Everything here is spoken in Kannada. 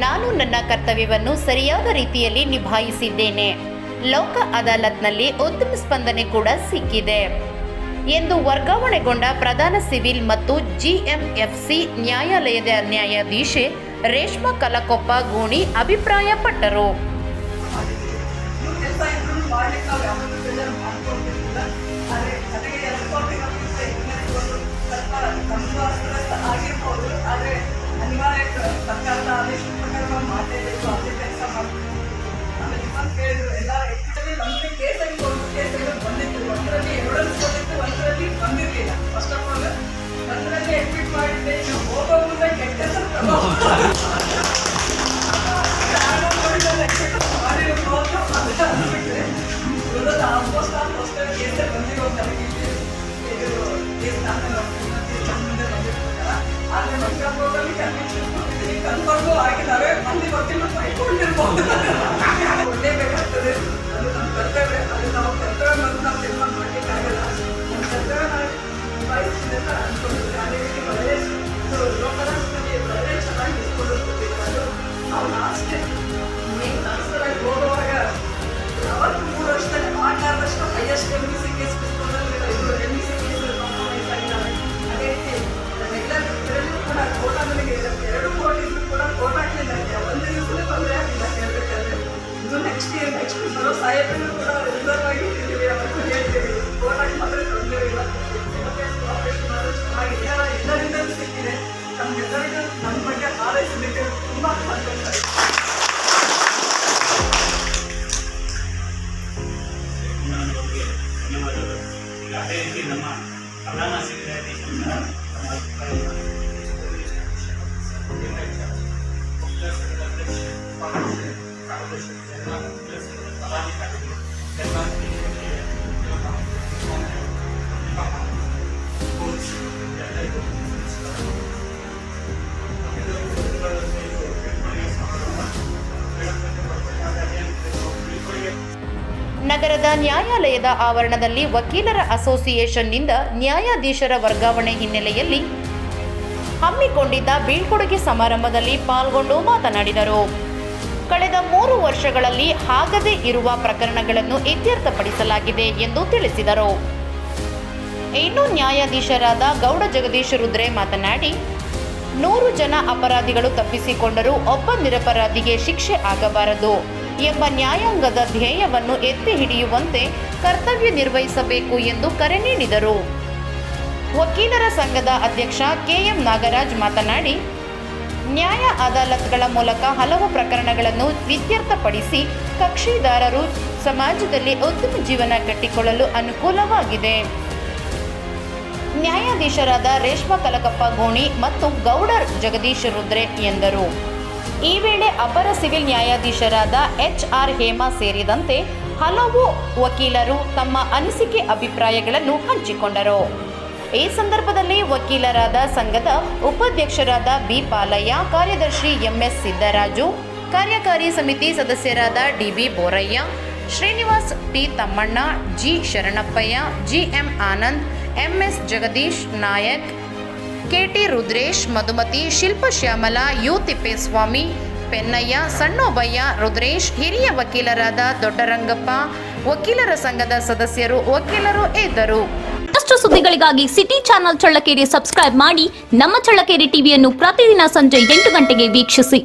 ನಾನು ನನ್ನ ಕರ್ತವ್ಯವನ್ನು ಸರಿಯಾದ ರೀತಿಯಲ್ಲಿ ನಿಭಾಯಿಸಿದ್ದೇನೆ. ಲೋಕ ಅದಾಲತ್ನಲ್ಲಿ ಉತ್ತಮ ಸ್ಪಂದನೆ ಕೂಡ ಸಿಕ್ಕಿದೆ ಎಂದು ವರ್ಗಾವಣೆಗೊಂಡ ಪ್ರಧಾನ ಸಿವಿಲ್ ಮತ್ತು ಜಿಎಂಎಫ್ಸಿ ನ್ಯಾಯಾಲಯದ ನ್ಯಾಯಾಧೀಶೆ ರೇಷ್ಮಾ ಕಲಕೊಪ್ಪ ಗೋಣಿ ಅಭಿಪ್ರಾಯಪಟ್ಟರು. ಸರ್ಕಾರದ ಆದೇಶ ಪ್ರಕಾರ ಮಾತಾಡಬೇಕು, ಅದೇ ಕೆಲಸ ಮಾಡಬೇಕು. ಆಮೇಲೆ ಇನ್ನೊಂದು ಕೇಳಿದ್ರು, ಎಲ್ಲ ಆ್ಯಕ್ಚುಲಿ ನಮಗೆ ಕೇಸಲ್ಲಿ ಒಂದು ಕೇಸ್ಗಳು ಬಂದಿತ್ತು, ಒಂದರಲ್ಲಿ ಎವಿಡೆನ್ಸ್ ಬಂದಿತ್ತು, ಒಂದರಲ್ಲಿ ಬಂದಿರಲಿಲ್ಲ. ಫಸ್ಟ್ ಆಫ್ ಆಲ್ ಒಂದರಲ್ಲಿ ಅಡ್ಮಿಟ್ ಮಾಡಿದ್ದೆ, ಹೋಗೋ ಮುಂದೆ ಕೆಟ್ಟ ಹೆಸರು ಮಾಡಿರೋ ಆಲ್ಮೋಸ್ಟ್ ಫಸ್ಟ್ ಕೇಸಲ್ಲಿ ಬಂದಿರೋ ಕೇಸ್ ಮುಂದೆ ಬಂದಿರ್ತಾರ. ಆದರೆ ಮಂಗಳೂರಲ್ಲಿ ಕನ್ವಿಕ್ಷನ್ ಕೊಟ್ಟಿದ್ದೀನಿ, ಕನ್ಫರ್ಮು ಆಗಿದ್ದಾವೆ. ಮಂದಿ ಗೊತ್ತಿಲ್ಲ ಬೈಕೊಂಡಿರ್ಬೋದು, ಕೊಡಲೇಬೇಕಾಗ್ತದೆ. ಅದು ನಮ್ಮ ಕರ್ತವ್ಯ, ಅದು ನಾವು ಕರ್ತವ್ಯ ಮತ್ತು ನಾವು ತೀರ್ಮಾನ ಮಾಡಲಿಕ್ಕಾಗಲ್ಲ. ನಮ್ಮ ಕರ್ತವ್ಯ ನಾವು ನಿಭಾಯಿಸ್ತೀನಿ ಅಂತ ಅಂದ್ಕೊಂಡಿದ್ವಿ. ಅದೇ ರೀತಿ ಒಳ್ಳೆಯ ಲೋಕರಾಷ್ಟ್ರದಲ್ಲಿ ಒಳ್ಳೆಯ ಚೆನ್ನಾಗಿ ಇಟ್ಕೊಂಡಿರ್ತೀವಿ. ಅದು ನಾವು ಲಾಸ್ಟ್ ಮೇನ್ ಟ್ರಾನ್ಸ್ಫರಾಗಿ ಹೋಗುವಾಗ ಯಾವತ್ತು 3 ವರ್ಷದಲ್ಲಿ 4 ವರ್ಷ ಹೈಯೆಸ್ಟ್ MBC ಕೇಸ್ ಕಿಸ್ಕೊಂಡ್ರೆ MBC ಕೇಸ್ ಕಾಂಪ್ರಮೈಸ್ ಆಗಿದ್ದಾವೆ. ಅದೇ ರೀತಿ ಇದರಲ್ಲೂ ಕೂಡ ಕೋಟ ನನಗೆ 2 ಕೋಟಿ ಇದ್ರೂ ಕೂಡ ಕೋಟ ಹಾಕಲಿಲ್ಲ. ಒಂದು ದಿವಸದಲ್ಲಿ ತೊಂದರೆ ಆಗಿಲ್ಲ ಕೇಳಬೇಕಾದ್ರೆ. ಇದು ನೆಕ್ಸ್ಟ್ ಬರೋ ಸಾಹೇಬರು ಕೂಡ ರಿಸರ್ವ್ ಆಗಿ ಇಟ್ಟಿದ್ದೀವಿ, ಅವತ್ತು ಹೇಳ್ತೀವಿ ಕೋಟಾಗಿ ಮಾತ್ರ ತೊಂದರೆ ಇಲ್ಲ. ಆಪರೇಷನ್ ಮಾಡೋದು ಚೆನ್ನಾಗಿದೆ, ಎಲ್ಲರಿಂದ ಸಿಕ್ಕಿದೆ. ನಮಗೆಲ್ಲರಿಗೂ ನನ್ನ ಬಗ್ಗೆ ಹಾರೈಸಲಿಕ್ಕೆ ತುಂಬ ಸಂತೋಷ ಆಗಿದೆ. ಅದೇ ರೀತಿ ನಮ್ಮ ಪ್ರಧಾನ ನಗರದ ನ್ಯಾಯಾಲಯದ ಆವರಣದಲ್ಲಿ ವಕೀಲರ ಅಸೋಸಿಯೇಷನ್ನಿಂದ ನ್ಯಾಯಾಧೀಶರ ವರ್ಗಾವಣೆ ಹಿನ್ನೆಲೆಯಲ್ಲಿ ಹಮ್ಮಿಕೊಂಡಿದ್ದ ಬೀಳ್ಕೊಡುಗೆ ಸಮಾರಂಭದಲ್ಲಿ ಪಾಲ್ಗೊಂಡು ಮಾತನಾಡಿದರು. ಕಳೆದ 3 ವರ್ಷಗಳಲ್ಲಿ ಆಗದೇ ಇರುವ ಪ್ರಕರಣಗಳನ್ನು ಇತ್ಯರ್ಥಪಡಿಸಲಾಗಿದೆ ಎಂದು ತಿಳಿಸಿದರು. ಇನ್ನು ನ್ಯಾಯಾಧೀಶರಾದ ಗೌಡ ಜಗದೀಶ್ ರುದ್ರೆ ಮಾತನಾಡಿ, 100 ಜನ ಅಪರಾಧಿಗಳು ತಪ್ಪಿಸಿಕೊಂಡರೂ ಒಬ್ಬ ನಿರಪರಾಧಿಗೆ ಶಿಕ್ಷೆ ಆಗಬಾರದು ಎಂಬ ನ್ಯಾಯಾಂಗದ ಧ್ಯೇಯವನ್ನು ಎತ್ತಿ ಹಿಡಿಯುವಂತೆ ಕರ್ತವ್ಯ ನಿರ್ವಹಿಸಬೇಕು ಎಂದು ಕರೆ ನೀಡಿದರು. ವಕೀಲರ ಸಂಘದ ಅಧ್ಯಕ್ಷ ಕೆಎಂ ನಾಗರಾಜ್ ಮಾತನಾಡಿ, ನ್ಯಾಯ ಅದಾಲತ್ಗಳ ಮೂಲಕ ಹಲವು ಪ್ರಕರಣಗಳನ್ನು ಇತ್ಯರ್ಥಪಡಿಸಿ ಕಕ್ಷಿದಾರರು ಸಮಾಜದಲ್ಲಿ ಉತ್ತಮ ಜೀವನ ಕಟ್ಟಿಕೊಳ್ಳಲು ಅನುಕೂಲವಾಗಿದೆ. ನ್ಯಾಯಾಧೀಶರಾದ ರೇಷ್ಮಾ ಕಲಕಪ್ಪ ಗೋಣಿ ಮತ್ತು ಗೌಡ ಜಗದೀಶ್ ರುದ್ರೆ ಎಂದರು. ಈ ವೇಳೆ ಅಪರ ಸಿವಿಲ್ ನ್ಯಾಯಾಧೀಶರಾದ HR ಹೇಮಾ ಸೇರಿದಂತೆ ಹಲವು ವಕೀಲರು ತಮ್ಮ ಅನಿಸಿಕೆ ಅಭಿಪ್ರಾಯಗಳನ್ನು ಹಂಚಿಕೊಂಡರು. ಈ ಸಂದರ್ಭದಲ್ಲಿ ವಕೀಲರಾದ ಸಂಘದ ಉಪಾಧ್ಯಕ್ಷರಾದ ಬಿ ಪಾಲಯ್ಯ, ಕಾರ್ಯದರ್ಶಿ MS ಸಿದ್ದರಾಜು, ಕಾರ್ಯಕಾರಿ ಸಮಿತಿ ಸದಸ್ಯರಾದ DB Boraiah, Srinivas T Thammanna, G Sharanappaiah, GM Anand, MS Jagadish Nayak, KT Rudresh, Madhumathi, Shilpa Shyamala, U Thippeswamy, Pennaiah, Sannobaiah, Rudresh, ಹಿರಿಯ ವಕೀಲರಾದ ದೊಡ್ಡರಂಗಪ್ಪ, ವಕೀಲರ ಸಂಘದ ಸದಸ್ಯರು, ವಕೀಲರು ಇದ್ದರು. ಮತ್ತಷ್ಟು ಸುದ್ದಿಗಳಿಗಾಗಿ ಸಿಟಿ ಚಾನೆಲ್ ಚಳ್ಳಕೆರೆ ಸಬ್ಸ್ಕ್ರೈಬ್ ಮಾಡಿ. ನಮ್ಮ ಚಳ್ಳಕೆರೆ ಟಿವಿಯನ್ನು ಪ್ರತಿದಿನ ಸಂಜೆ 8 ಗಂಟೆಗೆ ವೀಕ್ಷಿಸಿ.